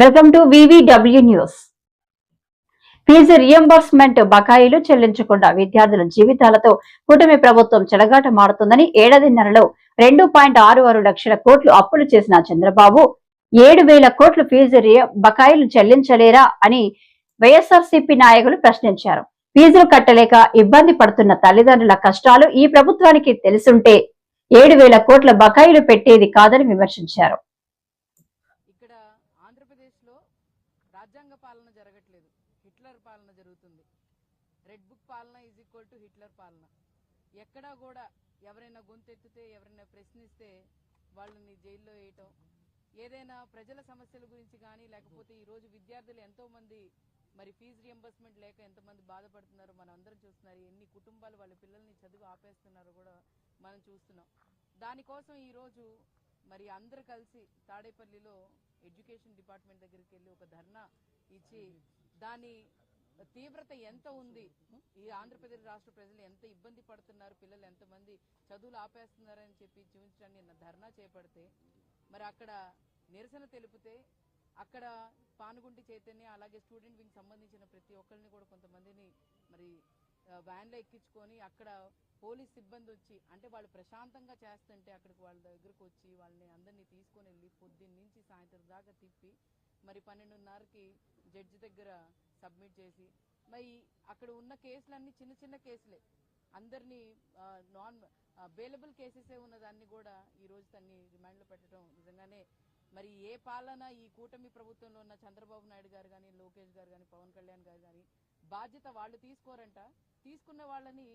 Welcome to VVW news. Fees reimbursement బకాయిలు చెల్లించకుండా విద్యార్థుల జీవితాలతో కూటమి ప్రభుత్వం చెలగాటమాడుతుందని ఏడాదిన్నరలో 2.66 లక్షల కోట్లు అప్పులు చేసిన చంద్రబాబు 7,000 కోట్ల ఫీజు బకాయిలు చెల్లించలేరా అని వైఎస్ఆర్సీపీ నాయకులు ప్రశ్నించారు. ఫీజులు కట్టలేక ఇబ్బంది పడుతున్న తల్లిదండ్రుల కష్టాలు ఈ ప్రభుత్వానికి తెలుసుంటే 7,000 కోట్ల బకాయిలు పెట్టేది కాదని విమర్శించారు. ఆంధ్రప్రదేశ్లో రాజ్యాంగ పాలన జరగట్లేదు, హిట్లర్ పాలన జరుగుతుంది. రెడ్ బుక్ పాలన ఈజ్ ఈక్వల్ టు హిట్లర్ పాలన. ఎక్కడా కూడా ఎవరైనా గొంతెత్తితే, ఎవరైనా ప్రశ్నిస్తే వాళ్ళని జైల్లో వేయటం, ఏదైనా ప్రజల సమస్యల గురించి కానీ, లేకపోతే ఈరోజు విద్యార్థులు ఎంతోమంది మరి ఫీజు రియంబర్స్మెంట్ లేక ఎంతమంది బాధపడుతున్నారో మనం అందరం చూస్తున్నారు. ఎన్ని కుటుంబాలు వాళ్ళ పిల్లల్ని చదువు ఆపేస్తున్నారో కూడా మనం చూస్తున్నాం. దానికోసం ఈరోజు మరి అందరు కలిసి తాడేపల్లిలో ఎడ్యుకేషన్ డిపార్ట్మెంట్ దగ్గరికి వెళ్ళి ఒక ధర్నా ఇచ్చి దాని తీవ్రత ఎంత ఉంది, ఈ ఆంధ్రప్రదేశ్ రాష్ట్ర ప్రజలు ఎంత ఇబ్బంది పడుతున్నారు, పిల్లలు ఎంతమంది చదువులు ఆపేస్తున్నారని చెప్పి చూపించడానికి ధర్నా చేపడితే, మరి అక్కడ నిరసన తెలిపితే అక్కడ పానుగుంటి చైతన్య అలాగే స్టూడెంట్ వింగ్ సంబంధించిన ప్రతి ఒక్కరిని కూడా కొంతమందిని మరి వ్యాన్లో ఎక్కించుకొని అక్కడ పోలీస్ సిబ్బంది వచ్చి, అంటే వాళ్ళు ప్రశాంతంగా చేస్తుంటే అక్కడికి వాళ్ళ దగ్గరకు వచ్చి వాళ్ళని అందరినీ తీసుకొని వెళ్ళి పొద్దున్న నుంచి సాయంత్రం దాకా తిప్పి మరి 12:30కి జడ్జి దగ్గర సబ్మిట్ చేసి, మరి అక్కడ ఉన్న కేసులన్నీ చిన్న చిన్న కేసులే, అందరినీ నాన్ బెయిలబుల్ కేసెసే ఉన్నదాన్ని కూడా ఈరోజు తన్ని రిమాండ్లో పెట్టడం నిజంగానే మరి ఏ పాలన ఈ కూటమి ప్రభుత్వంలో ఉన్న చంద్రబాబు నాయుడు గారు కానీ, లోకేష్ గారు కానీ, పవన్ కళ్యాణ్ గారు కానీ బాధ్యత వాళ్ళు తీసుకోరంట. తీసుకున్న వాళ్ళని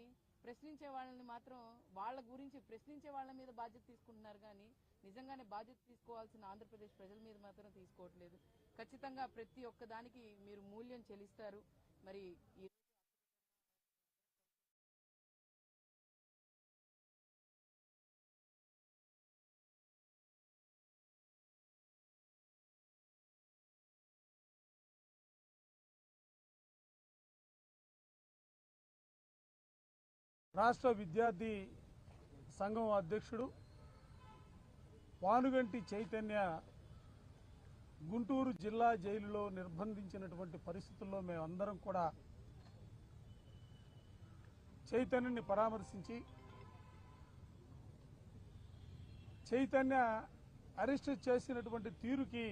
ప్రశ్నించే వాళ్ళని మాత్రం వాళ్ళ గురించి ప్రశ్నించే వాళ్ళ మీద బాధ్యత తీసుకుంటున్నారు, కానీ నిజంగానే బాధ్యత తీసుకోవాల్సిన ఆంధ్రప్రదేశ్ ప్రజల మీద మాత్రం తీసుకోవట్లేదు. ఖచ్చితంగా ప్రతి ఒక్క దానికి మీరు మూల్యం చెల్లిస్తారు. మరి రాష్ట్ర విద్యార్థి సంఘం అధ్యక్షుడు పానుగంటి చైతన్య గుంటూరు జిల్లా జైలులో నిర్బంధించినటువంటి పరిస్థితుల్లో మేమందరం కూడా చైతన్యని పరామర్శించి చైతన్య అరెస్ట్ చేసినటువంటి తీరుకి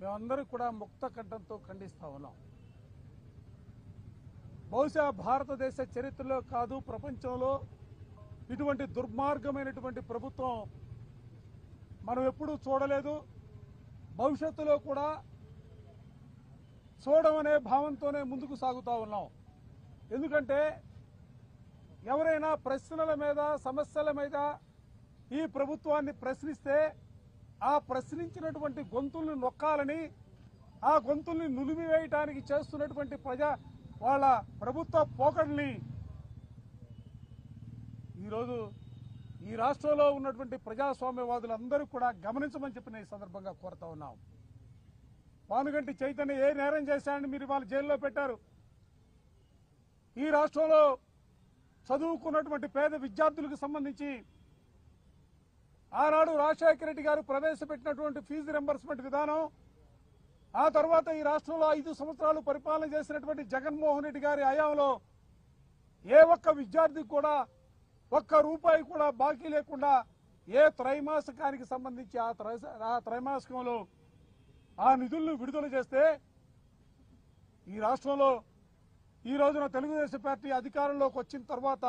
మేమందరం కూడా ముక్త కంఠంతో ఖండిస్తా ఉన్నాం. బహుశా భారతదేశ చరిత్రలో కాదు, ప్రపంచంలో ఇటువంటి దుర్మార్గమైనటువంటి ప్రభుత్వం మనం ఎప్పుడూ చూడలేదు, భవిష్యత్తులో కూడా చూడమనే భావంతోనే ముందుకు సాగుతూ ఉన్నాం. ఎందుకంటే ఎవరైనా ప్రశ్నల మీద, సమస్యల మీద ఈ ప్రభుత్వాన్ని ప్రశ్నిస్తే ఆ ప్రశ్నించినటువంటి గొంతుల్ని నొక్కాలని, ఆ గొంతుల్ని నులిమివేయటానికి చేస్తున్నటువంటి వాళ్ళ ప్రభుత్వ పోకడల్ని ఈరోజు ఈ రాష్ట్రంలో ఉన్నటువంటి ప్రజాస్వామ్యవాదులందరూ కూడా గమనించమని చెప్పిన ఈ సందర్భంగా కోరుతా ఉన్నాం. పానుగంటి చైతన్య ఏ నేరం చేశాడని మీరు వాళ్ళ జైల్లో పెట్టారు? ఈ రాష్ట్రంలో చదువుకున్నటువంటి పేద విద్యార్థులకు సంబంధించి ఆనాడు రాజశేఖర రెడ్డి గారు ప్రవేశపెట్టినటువంటి ఫీజు రింబర్స్మెంట్ విధానం, ఆ తర్వాత ఈ రాష్ట్రంలో 5 సంవత్సరాలు పరిపాలన చేసినటువంటి జగన్మోహన్ రెడ్డి గారి హయాంలో ఏ ఒక్క విద్యార్థికి కూడా ఒక్క రూపాయి కూడా బాకీ లేకుండా ఏ త్రైమాసికానికి సంబంధించి ఆ త్రైమాసికంలో ఆ నిధులను విడుదల చేస్తే ఈ రాష్ట్రంలో ఈ రోజున తెలుగుదేశం పార్టీ అధికారంలోకి వచ్చిన తర్వాత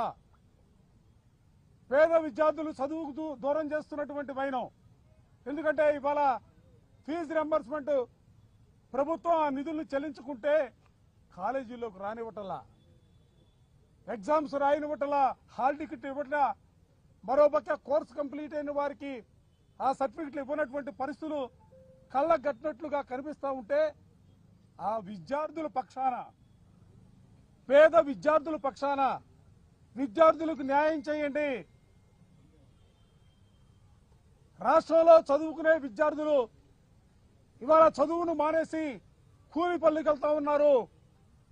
పేద విద్యార్థులు చదువుకు దూరం చేస్తున్నటువంటి వైనం. ఎందుకంటే ఇవాళ ఫీజు రింబర్స్మెంట్ ప్రభుత్వం ఆ నిధులను చెల్లించుకుంటే కాలేజీలోకి రానివ్వటలా, ఎగ్జామ్స్ రాయనివ్వటలా, హాల్ టికెట్ ఇవ్వట్లా, మరోపక్క కోర్సు కంప్లీట్ అయిన వారికి ఆ సర్టిఫికెట్లు ఇవ్వనటువంటి పరిస్థితులు కళ్ళకు కట్టినట్లుగా కనిపిస్తూ ఉంటే ఆ విద్యార్థుల పక్షాన, పేద విద్యార్థుల పక్షాన విద్యార్థులకు న్యాయం చేయండి. రాష్ట్రంలో చదువుకునే విద్యార్థులు ఇవాళ చదువును మానేసి కూలి పనులకు వెళ్తా ఉన్నారు,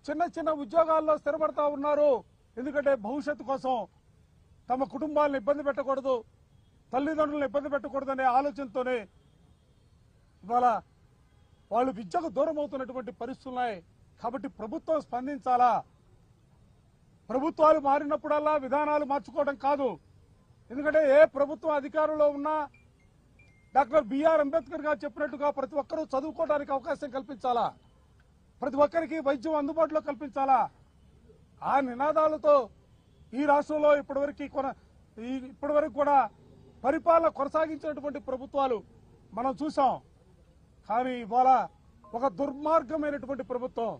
చిన్న చిన్న ఉద్యోగాల్లో స్థిరపడతా ఉన్నారు. ఎందుకంటే భవిష్యత్తు కోసం తమ కుటుంబాలను ఇబ్బంది పెట్టకూడదు, తల్లిదండ్రులను ఇబ్బంది పెట్టకూడదనే ఆలోచనతోనే ఇవాళ వాళ్ళు విద్యకు దూరం అవుతున్నటువంటి పరిస్థితులు ఉన్నాయి. కాబట్టి ప్రభుత్వం స్పందించాలా. ప్రభుత్వాలు మారినప్పుడల్లా విధానాలు మార్చుకోవడం కాదు. ఎందుకంటే ఏ ప్రభుత్వం అధికారంలో ఉన్నా డాక్టర్ బిఆర్ అంబేద్కర్ గారు చెప్పినట్టుగా ప్రతి ఒక్కరూ చదువుకోవడానికి అవకాశం కల్పించాలా, ప్రతి ఒక్కరికి వైద్యం అందుబాటులో కల్పించాలా. ఆ నినాదాలతో ఈ రాష్ట్రంలో ఇప్పటివరకు కూడా పరిపాలన కొనసాగించినటువంటి ప్రభుత్వాలు మనం చూసాం. కానీ ఇవాళ ఒక దుర్మార్గమైనటువంటి ప్రభుత్వం,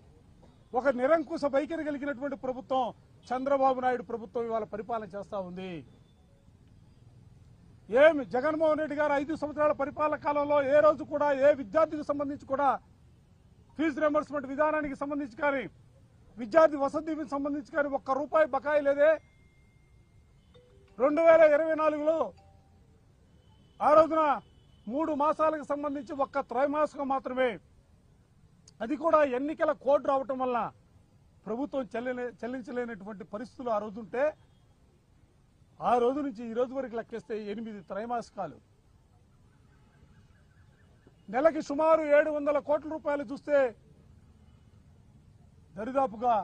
ఒక నిరంకుశ వైఖరి కలిగినటువంటి ప్రభుత్వం చంద్రబాబు నాయుడు ప్రభుత్వం ఇవాళ పరిపాలన చేస్తా ఉంది. ఏమి జగన్మోహన్ రెడ్డి గారు 5 సంవత్సరాల పరిపాలన కాలంలో ఏ రోజు కూడా ఏ విద్యార్థికి సంబంధించి కూడా ఫీజు రింబర్స్మెంట్ విధానానికి సంబంధించి కానీ విద్యార్థి వసతి దీవెనకి సంబంధించి కానీ ₹1 బకాయి లేదే. 2024లో ఆ రోజున 3 మాసాలకు సంబంధించి ఒక్క త్రైమాసికం మాత్రమే, అది కూడా ఎన్నికల కోడ్ రావటం వల్ల ప్రభుత్వం చెల్లించలేనటువంటి పరిస్థితులు ఆ రోజు ఉంటే, ఆ రోజు నుంచి ఈ రోజు వరకు లెక్కేస్తే 8 త్రైమాసికాలు, నెలకి సుమారు 700 కోట్ల రూపాయలు చూస్తే దరిదాపుగా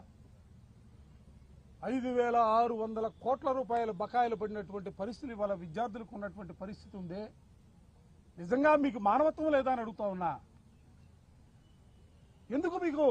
5,600 కోట్ల రూపాయల బకాయిలు పడినటువంటి పరిస్థితులు ఇవాళ విద్యార్థులకు ఉన్నటువంటి పరిస్థితి ఉంది. నిజంగా మీకు మానవత్వం లేదా అని అడుగుతా ఉన్నా. ఎందుకు మీకు